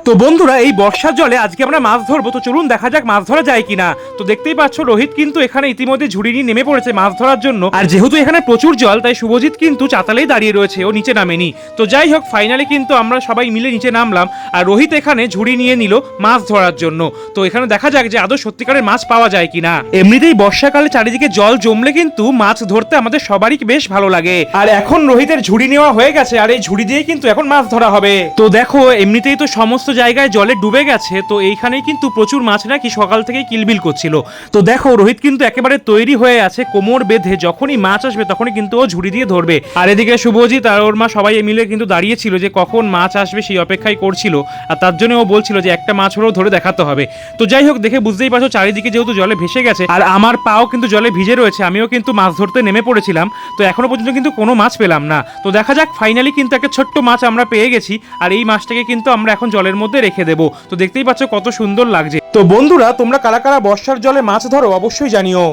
তো বন্ধুরা, এই বর্ষার জলে আজকে আমরা মাছ ধরবো। তো চলুন দেখা যাক মাছ ধরা যায় কিনা। তো দেখতেই পাচ্ছ রোহিত কিন্তু এখানে ইতিমধ্যে ঝুড়ি নিয়ে নেমে পড়েছে মাছ ধরার জন্য। আর যেহেতু এখানে প্রচুর জল, তাই শুভজিৎ কিন্তু চাতালেই দাঁড়িয়ে রয়েছে, ও নিচে নামেনি। তো যাই হোক, ফাইনালি কিন্তু আমরা সবাই মিলে নিচে নামলাম, আর রোহিত এখানে ঝুড়ি নিয়ে নিল মাছ ধরার জন্য। তো এখানে দেখা যাক যে আদৌ সত্যিকারের মাছ পাওয়া যায় কিনা। এমনিতেই বর্ষাকালে চারিদিকে জল জমলে কিন্তু মাছ ধরতে আমাদের সবারই বেশ ভালো লাগে। আর এখন রোহিতের ঝুড়ি নেওয়া হয়ে গেছে, আর এই ঝুড়ি দিয়ে কিন্তু এখন মাছ ধরা হবে। তো দেখো, এমনিতেই তো সমস্ত জায়গায় জলে ডুবে গেছে, তো এইখানেই কিন্তু প্রচুর মাছ নাকি সকাল থেকেই কিলবিল করছিল। তো দেখো, রোহিত কিন্তু একেবারে তৈরি হয়ে আছে, কোমর বেঁধে যখনই মাছ আসবে তখনই কিন্তু ও ঝুড়ি দিয়ে ধরবে। আর এদিকে শুভজিৎ আর ওর মা সবাই মিলে কিন্তু দাঁড়িয়েছিল যে কখন মাছ আসবে সেই অপেক্ষায় করছিল। আর তার জন্য ও বলছিল যে একটা মাছ হলেও ধরে দেখাতে হবে। তো যাই হোক, দেখে বুঝতেই পারছো চারিদিকে যেহেতু জলে ভেসে গেছে আর আমার পাও কিন্তু জলে ভিজে রয়েছে, আমিও কিন্তু মাছ ধরতে নেমে পড়েছিলাম। তো এখনো পর্যন্ত কিন্তু কোনো মাছ পেলাম না। তো দেখা যাক, ফাইনালি কিন্তু একটা ছোট্ট মাছ আমরা পেয়ে গেছি, আর এই মাছটাকে কিন্তু আমরা এখন জলের মধ্যে রেখে দেবো। তো দেখতেই পাচ্ছ কত সুন্দর লাগছে। তো বন্ধুরা, তোমরা কারা কারা বর্ষার জলে মাছ ধরো অবশ্যই জানিও।